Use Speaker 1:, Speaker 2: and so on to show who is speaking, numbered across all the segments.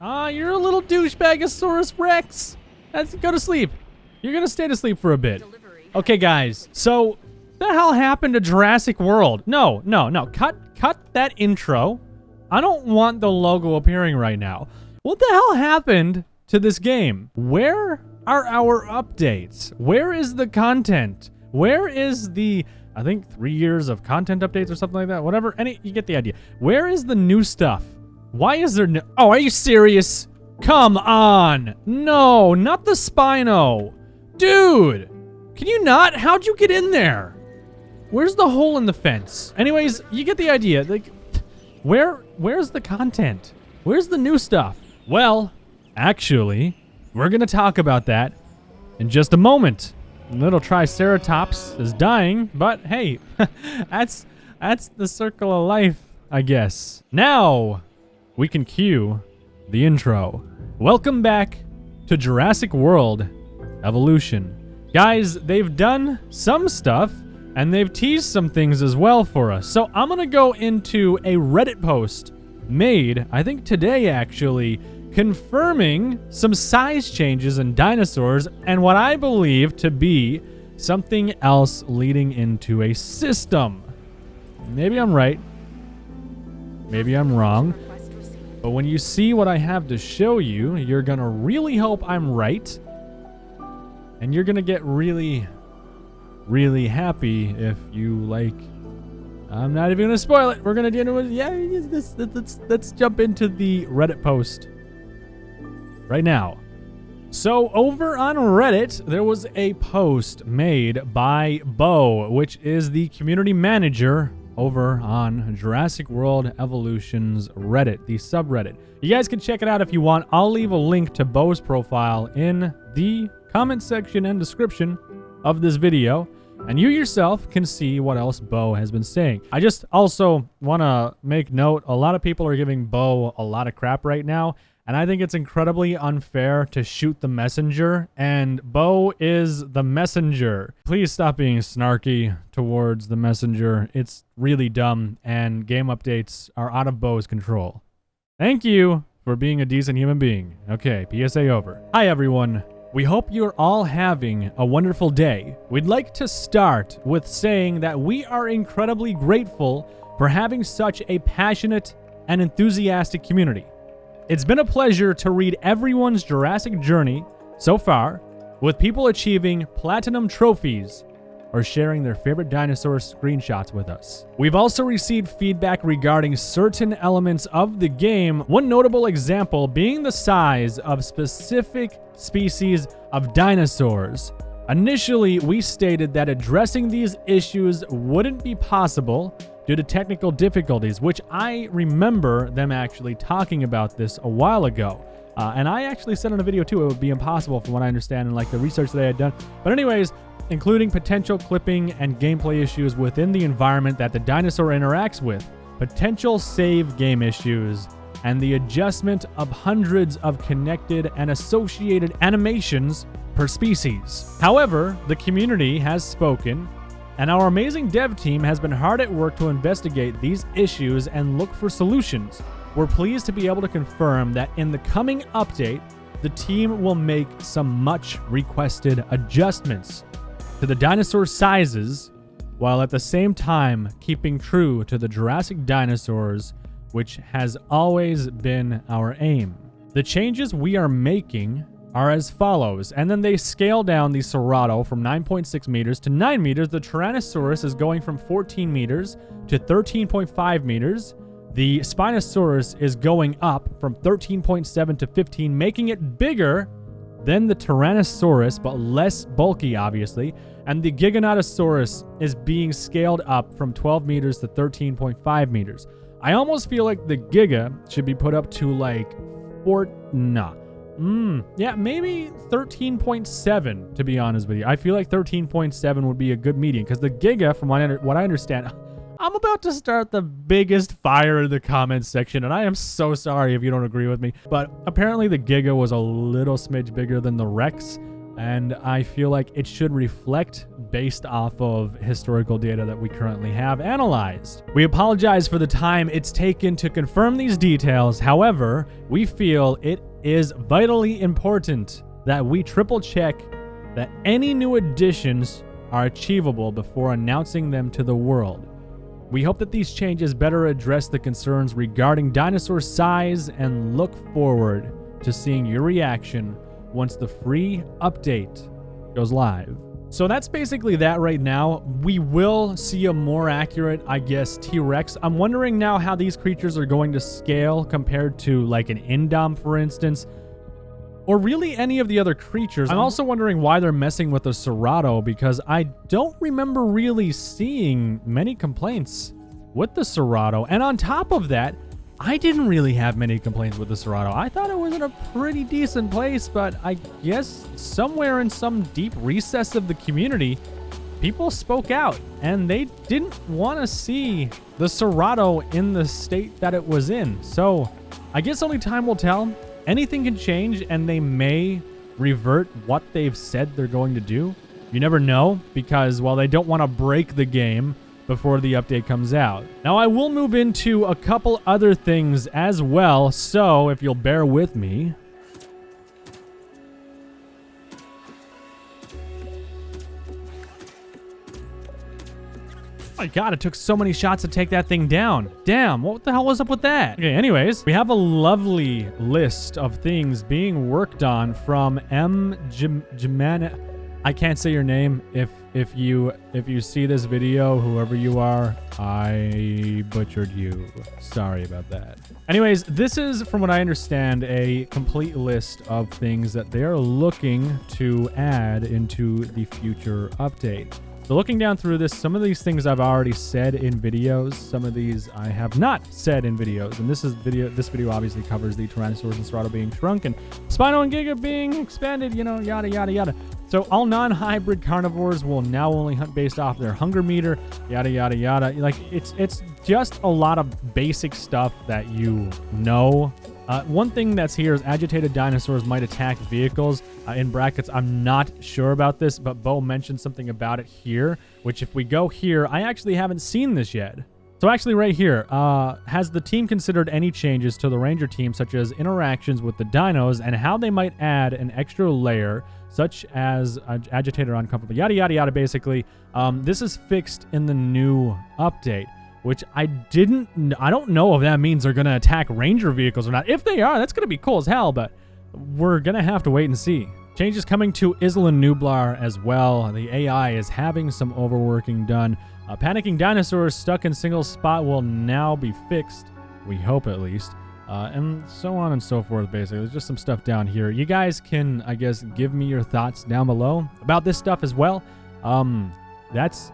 Speaker 1: You're a little douchebagosaurus Rex. Go to sleep. You're gonna stay to sleep for a bit. Okay, guys. So, what the hell happened to Jurassic World? No. Cut that intro. I don't want the logo appearing right now. What the hell happened to this game? Where are our updates? Where is the content? Where is the, I think, 3 years of content updates or something like that? Whatever. You get the idea. Where is the new stuff? Why is there no... Oh, are you serious? Come on. No, not the Spino. Dude, can you not? How'd you get in there? Where's the hole in the fence? Anyways, you get the idea. Like, where's the content? Where's the new stuff? Well, actually, we're going to talk about that in just a moment. Little Triceratops is dying, but hey, that's the circle of life, I guess. Now, we can cue the intro. Welcome back to Jurassic World Evolution. Guys, they've done some stuff, and they've teased some things as well for us. So I'm going to go into a Reddit post made, I think today actually, confirming some size changes in dinosaurs and what I believe to be something else leading into a system. Maybe I'm right. Maybe I'm wrong. But when you see what I have to show you, you're going to really hope I'm right. And you're going to get really, really happy if you like... I'm not even going to spoil it. We're going to do it. Yeah, let's jump into the Reddit post right now. So over on Reddit, there was a post made by Bo, which is the community manager over on Jurassic World Evolution's Reddit, the subreddit. You guys can check it out if you want. I'll leave a link to Bo's profile in the comment section and description of this video, and you yourself can see what else Bo has been saying. I just also want to make note, a lot of people are giving Bo a lot of crap right now, and I think it's incredibly unfair to shoot the messenger, and Bo is the messenger. Please stop being snarky towards the messenger. It's really dumb, and game updates are out of Bo's control. Thank you for being a decent human being. Okay, PSA over. Hi, everyone. We hope you're all having a wonderful day. We'd like to start with saying that we are incredibly grateful for having such a passionate and enthusiastic community. It's been a pleasure to read everyone's Jurassic journey so far, with people achieving platinum trophies or sharing their favorite dinosaur screenshots with us. We've also received feedback regarding certain elements of the game, one notable example being the size of specific species of dinosaurs. Initially, we stated that addressing these issues wouldn't be possible due to technical difficulties, which I remember them actually talking about this a while ago. And I actually said in a video too, it would be impossible from what I understand and like the research that I had done. But anyways, including potential clipping and gameplay issues within the environment that the dinosaur interacts with, potential save game issues, and the adjustment of hundreds of connected and associated animations per species. However, the community has spoken, and our amazing dev team has been hard at work to investigate these issues and look for solutions. We're pleased to be able to confirm that in the coming update, the team will make some much requested adjustments to the dinosaur sizes, while at the same time keeping true to the Jurassic dinosaurs, which has always been our aim. The changes we are making are as follows, and then they scale down the Cerrato from 9.6 meters to 9 meters. The Tyrannosaurus is going from 14 meters to 13.5 meters. The Spinosaurus is going up from 13.7 to 15, making it bigger than the Tyrannosaurus, but less bulky, obviously. And the Giganotosaurus is being scaled up from 12 meters to 13.5 meters. I almost feel like the Giga should be put up to like maybe 13.7, to be honest with you. I feel like 13.7 would be a good median, because the Giga, from what I understand, I'm about to start the biggest fire in the comments section, and I am so sorry if you don't agree with me, but apparently the Giga was a little smidge bigger than the Rex, and I feel like it should reflect based off of historical data that we currently have analyzed. We apologize for the time it's taken to confirm these details. However, we feel it is vitally important that we triple check that any new additions are achievable before announcing them to the world. We hope that these changes better address the concerns regarding dinosaur size and look forward to seeing your reaction once the free update goes live. So that's basically that right now. We will see a more accurate, I guess, T-Rex. I'm wondering now how these creatures are going to scale compared to like an Indom, for instance, or really any of the other creatures. I'm also wondering why they're messing with the Serato, because I don't remember really seeing many complaints with the Serato. And on top of that, I didn't really have many complaints with the Serato. I thought it was in a pretty decent place, but I guess somewhere in some deep recess of the community, people spoke out and they didn't want to see the Serato in the state that it was in. So I guess only time will tell. Anything can change and they may revert what they've said they're going to do. You never know, because, well, they don't want to break the game before the update comes out. Now, I will move into a couple other things as well, so if you'll bear with me. Oh my god, it took so many shots to take that thing down. Damn, what the hell was up with that? Okay, anyways, we have a lovely list of things being worked on from Jimana. I can't say your name. If you see this video, whoever you are, I butchered you. Sorry about that. Anyways, this is, from what I understand, a complete list of things that they are looking to add into the future update. So looking down through this, some of these things I've already said in videos. Some of these I have not said in videos. And this video obviously covers the Tyrannosaurus and Serato being shrunk and Spino and Giga being expanded, you know, yada, yada, yada. So all non-hybrid carnivores will now only hunt based off their hunger meter, yada, yada, yada. Like, it's just a lot of basic stuff that you know. One thing that's here is agitated dinosaurs might attack vehicles. In brackets, I'm not sure about this, but Bo mentioned something about it here, which if we go here, I actually haven't seen this yet. So actually right here, has the team considered any changes to the ranger team, such as interactions with the dinos and how they might add an extra layer, such as agitated or uncomfortable, yada, yada, yada, basically. This is fixed in the new update, which I don't know if that means they're going to attack ranger vehicles or not. If they are, that's going to be cool as hell, but we're going to have to wait and see. Changes coming to Isla Nublar as well. The AI is having some overworking done. Panicking dinosaurs stuck in single spot will now be fixed. We hope, at least. And so on and so forth, basically. There's just some stuff down here. You guys can, I guess, give me your thoughts down below about this stuff as well. That's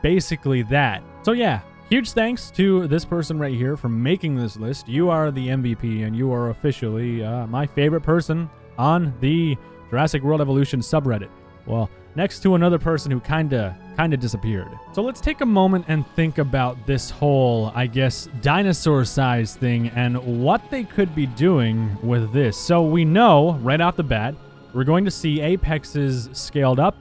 Speaker 1: basically that. So yeah. Huge thanks to this person right here for making this list. You are the MVP, and you are officially my favorite person on the Jurassic World Evolution subreddit. Well, next to another person who kinda disappeared. So let's take a moment and think about this whole, I guess, dinosaur size thing and what they could be doing with this. So we know right off the bat, we're going to see apexes scaled up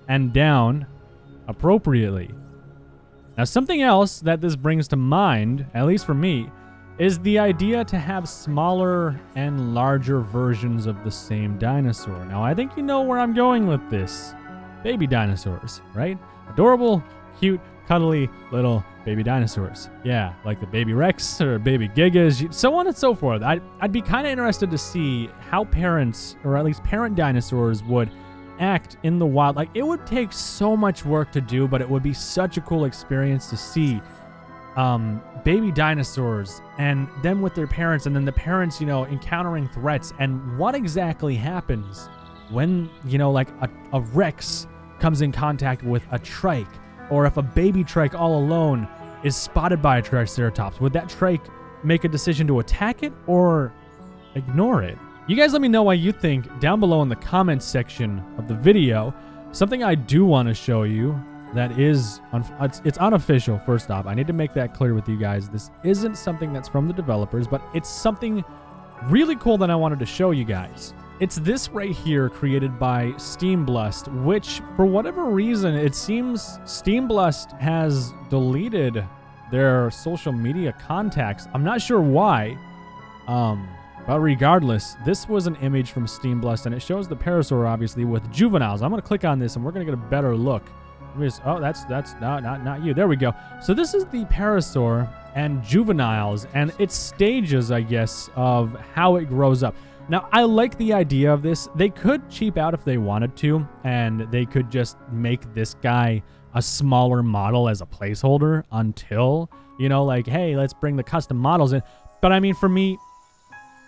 Speaker 1: and down appropriately. Now, something else that this brings to mind, at least for me, is the idea to have smaller and larger versions of the same dinosaur. Now, I think you know where I'm going with this. Baby dinosaurs, right? Adorable, cute, cuddly little baby dinosaurs. Yeah, like the baby Rex or baby Gigas, so on and so forth. I'd be kind of interested to see how parents, or at least parent dinosaurs, would act in the wild. Like, it would take so much work to do, but it would be such a cool experience to see baby dinosaurs and them with their parents, and then the parents, you know, encountering threats, and what exactly happens when, you know, like a Rex comes in contact with a trike, or if a baby trike all alone is spotted by a triceratops. Would that trike make a decision to attack it or ignore it? You guys let me know what you think down below in the comments section of the video. Something I do want to show you that is, it's unofficial, first off. I need to make that clear with you guys. This isn't something that's from the developers, but it's something really cool that I wanted to show you guys. it's this right here created by Steamblust, which for whatever reason, it seems Steamblust has deleted their social media contacts. I'm not sure why. But regardless, this was an image from Steamblust, and it shows the parasaur, obviously, with juveniles. I'm going to click on this, and we're going to get a better look. Oh, that's not you. There we go. So this is the parasaur and juveniles, and its stages, I guess, of how it grows up. Now, I like the idea of this. They could cheap out if they wanted to, and they could just make this guy a smaller model as a placeholder until, you know, like, hey, let's bring the custom models in. But I mean, for me,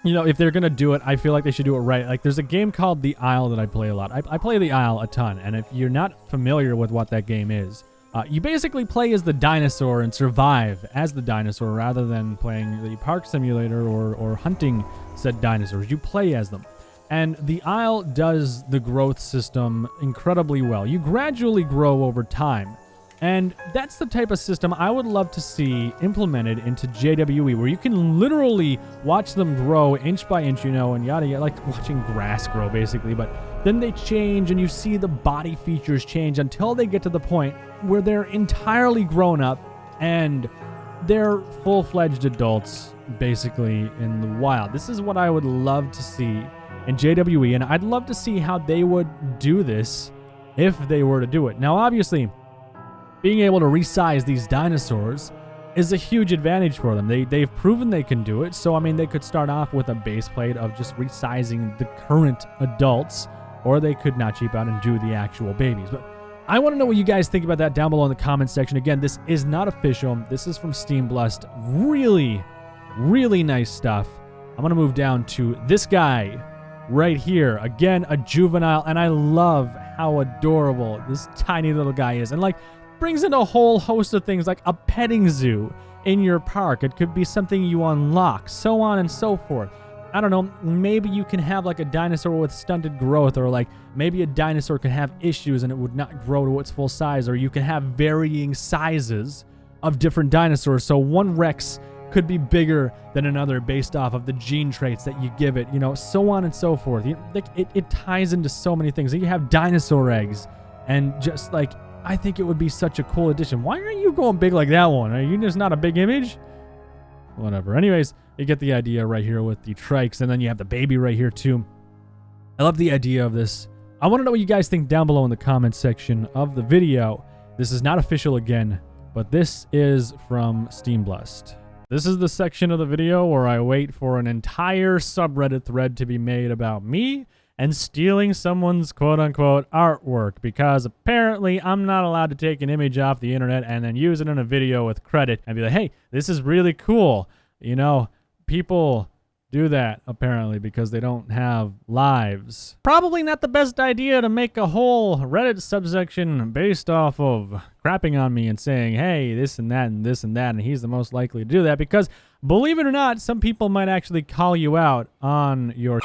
Speaker 1: you know, if they're going to do it, I feel like they should do it right. Like, there's a game called The Isle that I play a lot. I play The Isle a ton, and if you're not familiar with what that game is, you basically play as the dinosaur and survive as the dinosaur rather than playing the park simulator or hunting said dinosaurs. You play as them. And The Isle does the growth system incredibly well. You gradually grow over time. And that's the type of system I would love to see implemented into JWE, where you can literally watch them grow inch by inch, you know, and yada yada, like watching grass grow basically. But then they change and you see the body features change until they get to the point where they're entirely grown up and they're full-fledged adults basically in the wild. This is what I would love to see in JWE, and I'd love to see how they would do this if they were to do it. Now, obviously, being able to resize these dinosaurs is a huge advantage for them. They've proven they can do it. So, I mean, they could start off with a base plate of just resizing the current adults, or they could not cheap out and do the actual babies. But I want to know what you guys think about that down below in the comments section. Again, this is not official. This is from Steamblust. Really, really nice stuff. I'm going to move down to this guy right here. Again, a juvenile, and I love how adorable this tiny little guy is. And, like, brings in a whole host of things like a petting zoo in your park. It could be something you unlock, so on and so forth. I don't know, maybe you can have like a dinosaur with stunted growth, or like maybe a dinosaur can have issues and it would not grow to its full size, or you can have varying sizes of different dinosaurs. So one Rex could be bigger than another based off of the gene traits that you give it, you know, so on and so forth. It ties into so many things. You have dinosaur eggs, and just like, I think it would be such a cool addition. Why aren't you going big like that one? Are you just not a big image? Whatever. Anyways, you get the idea right here with the trikes, and then you have the baby right here too. I love the idea of this. I want to know what you guys think down below in the comments section of the video. This is not official again, but this is from Steamblust. This is the section of the video where I wait for an entire subreddit thread to be made about me and stealing someone's quote-unquote artwork, because apparently I'm not allowed to take an image off the internet and then use it in a video with credit and be like, hey, this is really cool. You know, people do that apparently because they don't have lives. Probably not the best idea to make a whole Reddit subsection based off of crapping on me and saying, hey, this and that and this and that, and he's the most likely to do that, because believe it or not, some people might actually call you out on your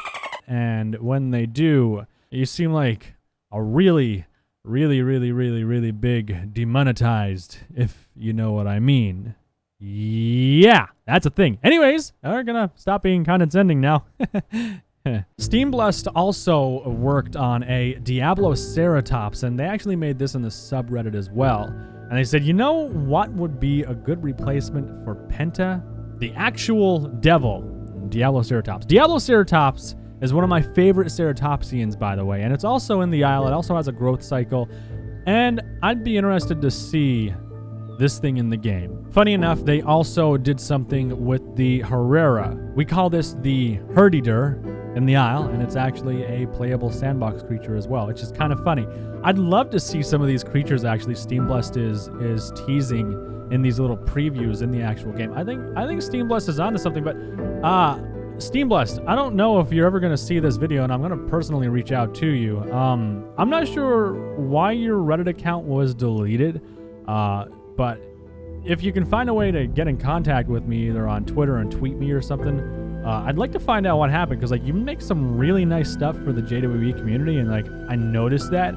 Speaker 1: and when they do, you seem like a really big demonetized, if you know what I mean. Yeah, that's a thing. Anyways, we're gonna stop being condescending now. Steamblust also worked on a Diabloceratops, and they actually made this in the subreddit as well. And they said, you know what would be a good replacement for Penta? The actual devil, Diabloceratops. Diabloceratops is one of my favorite ceratopsians, by the way, and it's also in the Isle. It also has a growth cycle, and I'd be interested to see this thing in the game. Funny enough, they also did something with the Herrera. We call this the Herditor in the Isle, and it's actually a playable sandbox creature as well, which is kind of funny. I'd love to see some of these creatures actually Steamblust is teasing in these little previews in the actual game. I think Steamblust is onto something, but Steamblust, I don't know if you're ever going to see this video, and I'm going to personally reach out to you. I'm not sure why your Reddit account was deleted, but if you can find a way to get in contact with me either on Twitter and tweet me or something, I'd like to find out what happened, because like you make some really nice stuff for the JWE community, and like I noticed that.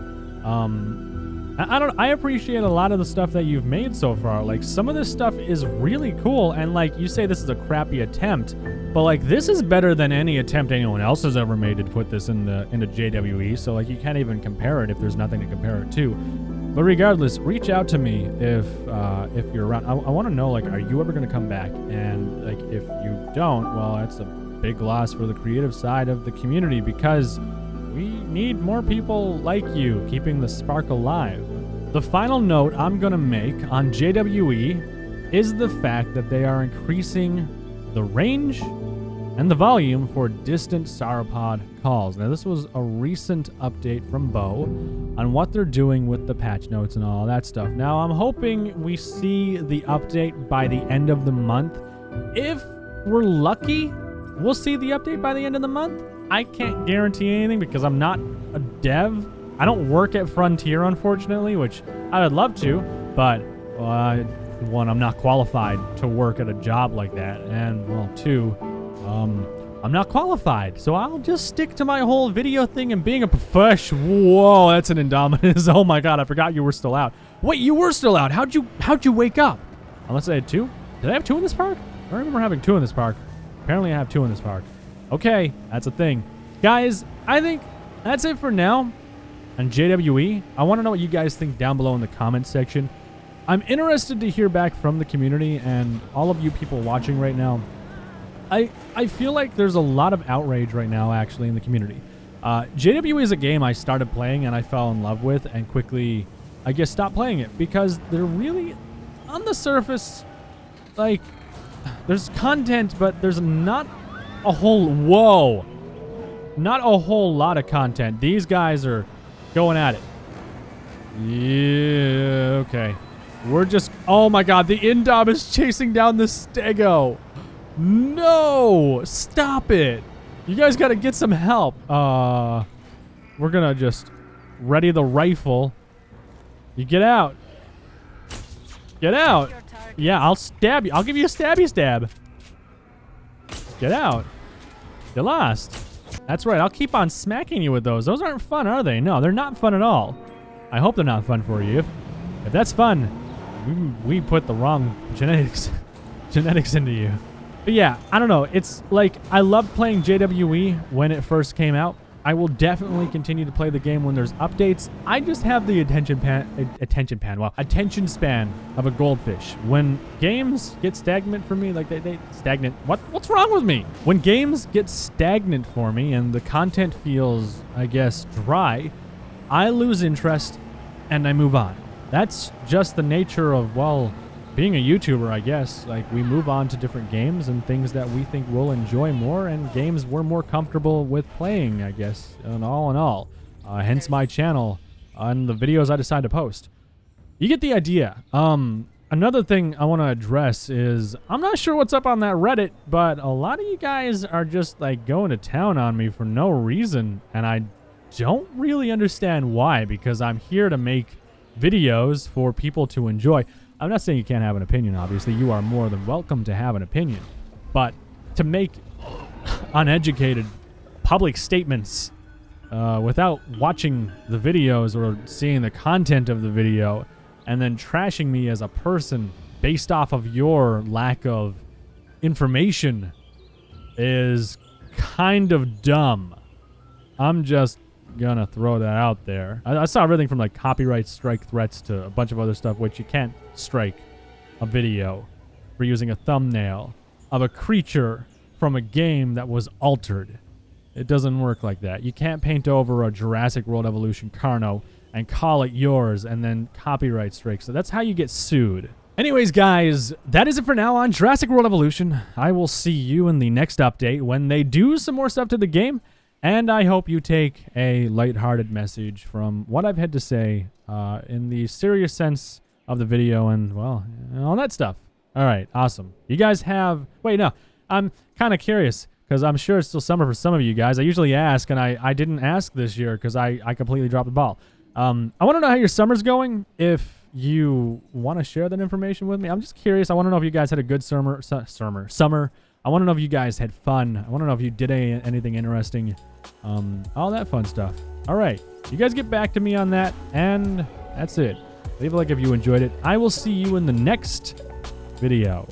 Speaker 1: I appreciate a lot of the stuff that you've made so far. Like, some of this stuff is really cool, and like, you say this is a crappy attempt, but like, this is better than any attempt anyone else has ever made to put this into JWE, so like, you can't even compare it if there's nothing to compare it to. But regardless, reach out to me if you're around. I want to know, like, are you ever going to come back? And like, if you don't, well, that's a big loss for the creative side of the community, because we need more people like you keeping the spark alive. The final note I'm going to make on JWE is the fact that they are increasing the range and the volume for distant sauropod calls. Now, this was a recent update from Bo on what they're doing with the patch notes and all that stuff. Now, I'm hoping we see the update by the end of the month. If we're lucky, we'll see the update by the end of the month. I can't guarantee anything because I'm not a dev. I don't work at Frontier, unfortunately, which I would love to, but one, I'm not qualified to work at a job like that, and well, two, I'm not qualified, so I'll just stick to my whole video thing and being a professional. Whoa, that's an Indominus. Oh my god, I forgot you were still out. Wait, you were still out. How'd you wake up? Unless I had two? Did I have two in this park? I remember having two in this park. Apparently I have two in this park. Okay, that's a thing. Guys, I think that's it for now on JWE. I want to know what you guys think down below in the comments section. I'm interested to hear back from the community and all of you people watching right now. I feel like there's a lot of outrage right now, actually, in the community. JWE is a game I started playing and I fell in love with and quickly, I guess, stopped playing it because they're really, on the surface, like, there's content, but there's not a whole, not a whole lot of content. These guys are going at it. Yeah, okay. We're just, oh my god, the Indom is chasing down the Stego. No, stop it. You guys got to get some help. We're going to just ready the rifle. You get out. Get out. Yeah, I'll stab you. I'll give you a stabby stab. Get out. You lost. That's right. I'll keep on smacking you with those. Those aren't fun, are they? No, they're not fun at all. I hope they're not fun for you. If that's fun, we put the wrong genetics into you. But yeah, I don't know. It's like, I loved playing JWE when it first came out. I will definitely continue to play the game when there's updates. I just have the attention span of a goldfish. When games get stagnant for me, like they stagnant. What's wrong with me? When games get stagnant for me and the content feels, I guess, dry, I lose interest and I move on. That's just the nature of, well, being a YouTuber, I guess. Like, we move on to different games and things that we think we'll enjoy more, and games we're more comfortable with playing, I guess, and all in all. Hence my channel and the videos I decide to post. You get the idea. Another thing I want to address is, I'm not sure what's up on that Reddit, but a lot of you guys are just, like, going to town on me for no reason, and I don't really understand why, because I'm here to make videos for people to enjoy. I'm not saying you can't have an opinion, obviously. You are more than welcome to have an opinion. But to make uneducated public statements without watching the videos or seeing the content of the video and then trashing me as a person based off of your lack of information is kind of dumb. I'm just gonna throw that out there. I saw everything from like copyright strike threats to a bunch of other stuff, which you can't strike a video for using a thumbnail of a creature from a game that was altered. It doesn't work like that. You can't paint over a Jurassic World Evolution Carno and call it yours and then copyright strike. So that's how you get sued. Anyways, guys, that is it for now on Jurassic World Evolution. I will see you in the next update when they do some more stuff to the game. And I hope you take a lighthearted message from what I've had to say in the serious sense of the video and, well, all that stuff. All right, awesome. You guys have... Wait, no. I'm kind of curious because I'm sure it's still summer for some of you guys. I usually ask, and I didn't ask this year because I completely dropped the ball. I want to know how your summer's going. If you want to share that information with me, I'm just curious. I want to know if you guys had a good summer. I want to know if you guys had fun. I want to know if you did anything interesting. All that fun stuff. All right. You guys get back to me on that. And That's it. Leave a like if you enjoyed it. I will see you in the next video.